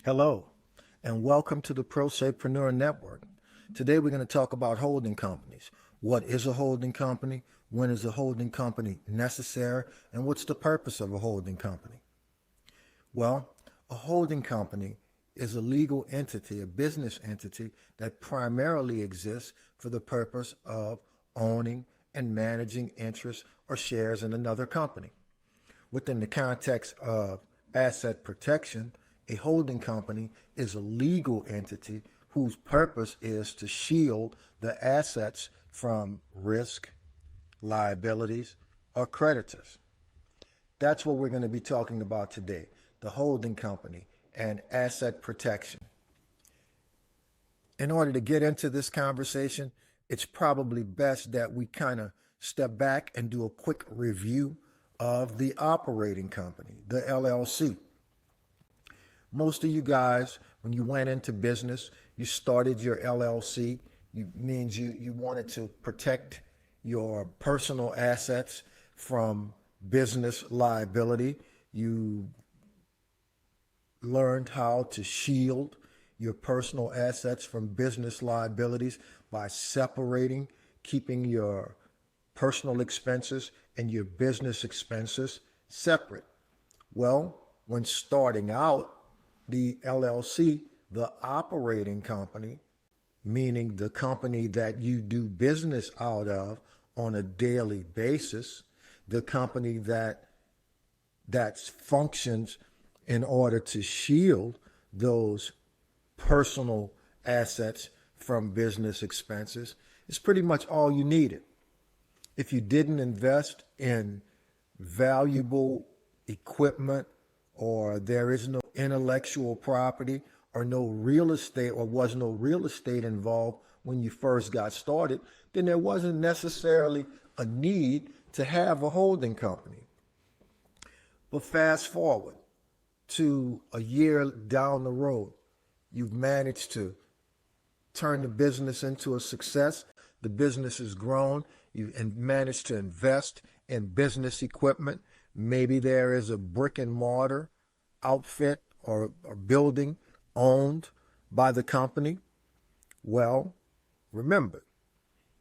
Hello, and welcome to the Prosapreneur Network. Today we're going to talk about holding companies. What is a holding company? When is a holding company necessary? And what's the purpose of a holding company? Well, a holding company is a legal entity, a business entity that primarily exists for the purpose of owning and managing interests or shares in another company. Within the context of asset protection, a holding company is a legal entity whose purpose is to shield the assets from risk, liabilities, or creditors. That's what we're going to be talking about today, the holding company and asset protection. In order to get into this conversation, it's probably best that we kind of step back and do a quick review of the operating company, the LLC. Most of you guys, when you went into business, you started your LLC. Means you wanted to protect your personal assets from business liability. You learned how to shield your personal assets from business liabilities by separating, keeping your personal expenses and your business expenses separate. Well, when starting out, the LLC, the operating company, meaning the company that you do business out of on a daily basis, the company that functions in order to shield those personal assets from business expenses, is pretty much all you needed. If you didn't invest in valuable equipment, or there is no intellectual property or no real estate, or was no real estate involved when you first got started, then there wasn't necessarily a need to have a holding company. But fast forward to a year down the road, you've managed to turn the business into a success. The business has grown. You've managed to invest in business equipment. Maybe there is a brick and mortar outfit or building owned by the company. Well, remember,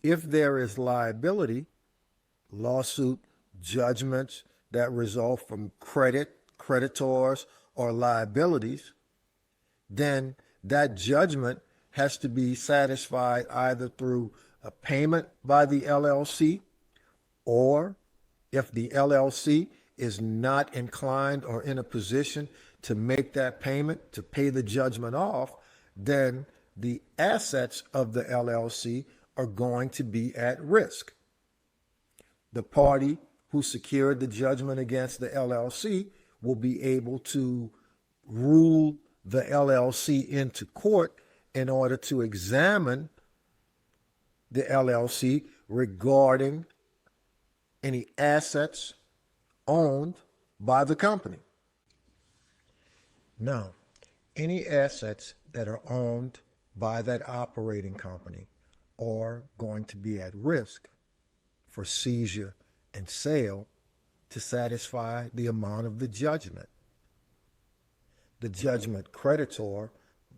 if there is liability, lawsuit, judgments that result from creditors, or liabilities, then that judgment has to be satisfied either through a payment by the LLC, or if the LLC is not inclined or in a position to make that payment, to pay the judgment off, then the assets of the LLC are going to be at risk. The party who secured the judgment against the LLC will be able to rule the LLC into court in order to examine the LLC regarding any assets owned by the company. Now, any assets that are owned by that operating company are going to be at risk for seizure and sale to satisfy the amount of the judgment. The judgment creditor,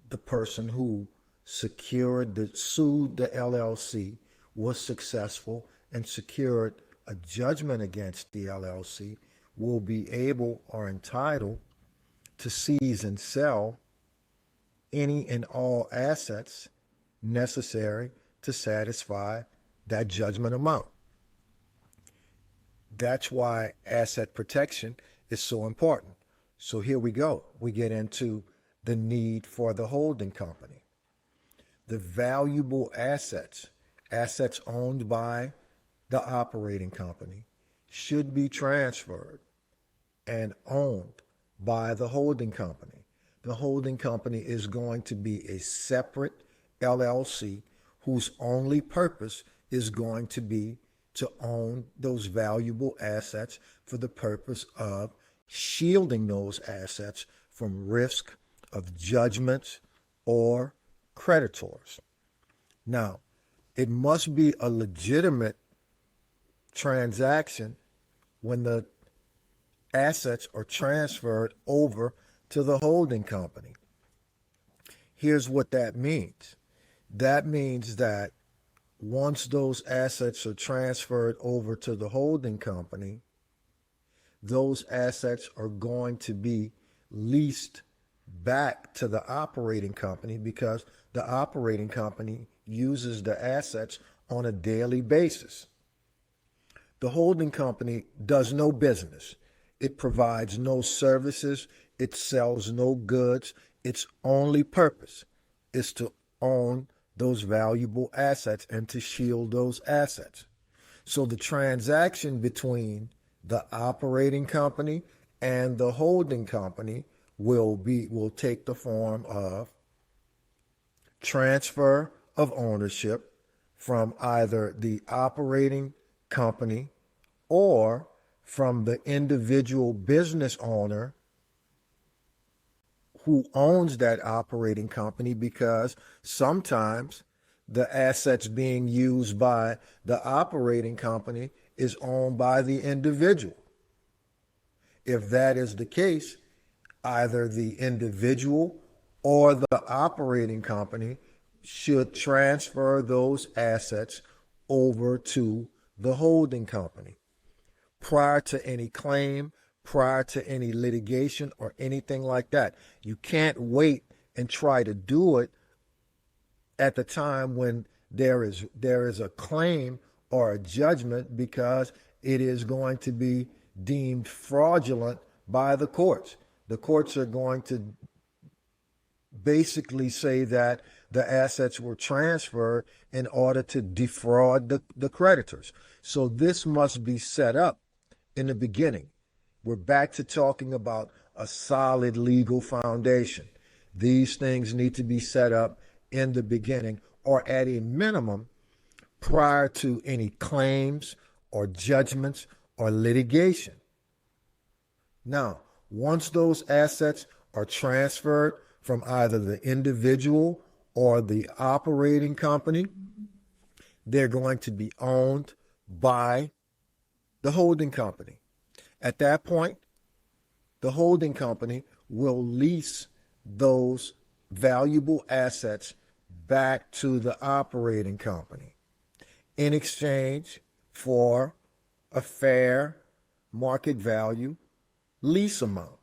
the person who sued the LLC, was successful and secured a judgment against the LLC, will be able or entitled to seize and sell any and all assets necessary to satisfy that judgment amount. That's why asset protection is so important. So here we go. We get into the need for the holding company. The valuable assets owned by the operating company, should be transferred and owned by the holding company. The holding company is going to be a separate LLC whose only purpose is going to be to own those valuable assets for the purpose of shielding those assets from risk of judgments or creditors. Now, it must be a legitimate transaction when the assets are transferred over to the holding company. Here's what that means. That means that once those assets are transferred over to the holding company, those assets are going to be leased back to the operating company because the operating company uses the assets on a daily basis. The holding company does no business. It provides no services. It sells no goods. Its only purpose is to own those valuable assets and to shield those assets. So the transaction between the operating company and the holding company will take the form of transfer of ownership from either the operating company or from the individual business owner who owns that operating company, because sometimes the assets being used by the operating company is owned by the individual. If that is the case, either the individual or the operating company should transfer those assets over to the holding company prior to any claim, prior to any litigation or anything like that. You can't wait and try to do it at the time when there is a claim or a judgment, because it is going to be deemed fraudulent by the courts. The courts are going to basically say that the assets were transferred in order to defraud the creditors. So this must be set up in the beginning. We're back to talking about a solid legal foundation. These things need to be set up in the beginning, or at a minimum prior to any claims or judgments or litigation. Now, once those assets are transferred from either the individual or the operating company, they're going to be owned by the holding company. At that point, the holding company will lease those valuable assets back to the operating company in exchange for a fair market value lease amount.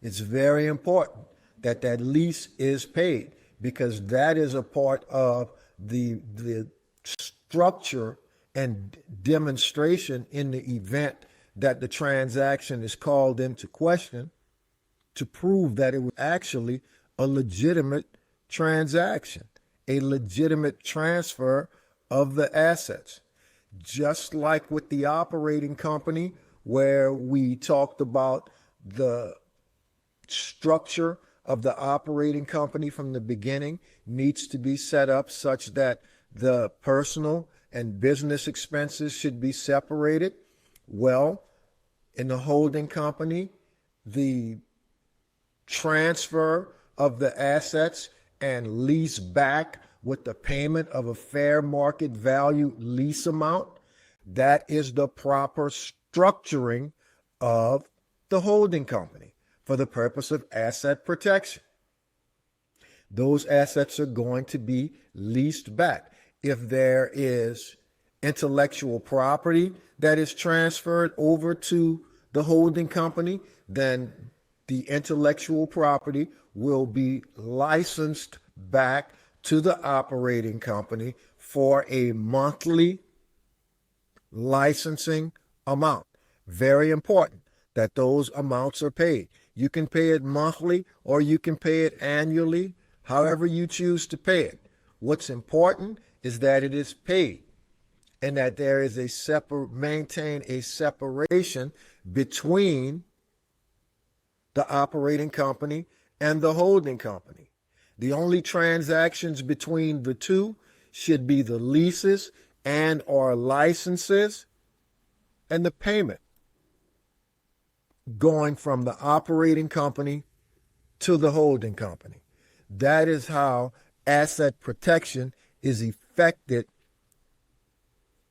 It's very important that that lease is paid, because that is a part of the structure and demonstration in the event that the transaction is called into question, to prove that it was actually a legitimate transaction, a legitimate transfer of the assets. Just like with the operating company, where we talked about the structure of the operating company from the beginning needs to be set up such that the personal and business expenses should be separated. Well, in the holding company, the transfer of the assets and lease back with the payment of a fair market value lease amount, that is the proper structuring of the holding company for the purpose of asset protection. Those assets are going to be leased back. If there is intellectual property that is transferred over to the holding company, then the intellectual property will be licensed back to the operating company for a monthly licensing amount. Very important that those amounts are paid. You can pay it monthly or you can pay it annually, however you choose to pay it. What's important is that it is paid, and that there is maintain a separation between the operating company and the holding company. The only transactions between the two should be the leases and or licenses and the payment going from the operating company to the holding company. That is how asset protection is effected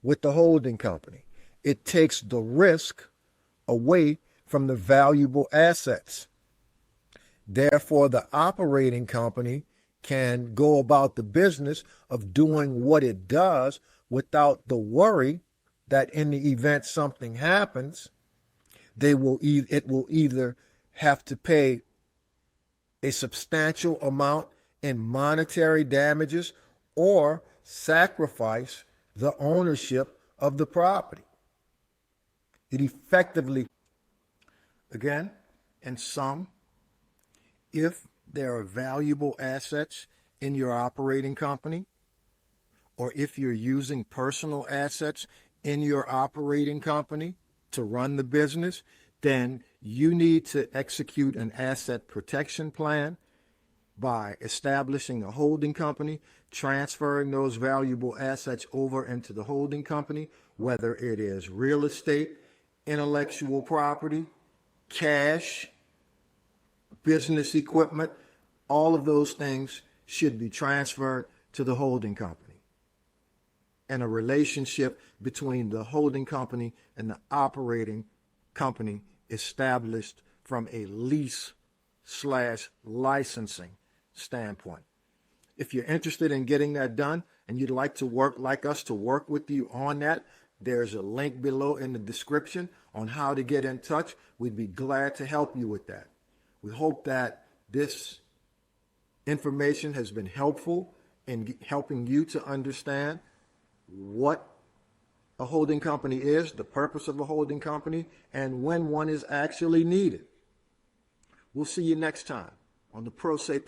with the holding company. It takes the risk away from the valuable assets. Therefore, the operating company can go about the business of doing what it does without the worry that in the event something happens, it will either have to pay a substantial amount in monetary damages or sacrifice the ownership of the property. It effectively, again, in sum, if there are valuable assets in your operating company, or if you're using personal assets in your operating company to run the business, then you need to execute an asset protection plan by establishing a holding company, transferring those valuable assets over into the holding company, whether it is real estate, intellectual property, cash, business equipment. All of those things should be transferred to the holding company. And a relationship between the holding company and the operating company established from a lease/licensing standpoint. If you're interested in getting that done and you'd like us to work with you on that, there's a link below in the description on how to get in touch. We'd be glad to help you with that. We hope that this information has been helpful in helping you to understand what a holding company is, the purpose of a holding company, and when one is actually needed. We'll see you next time on the Pro Se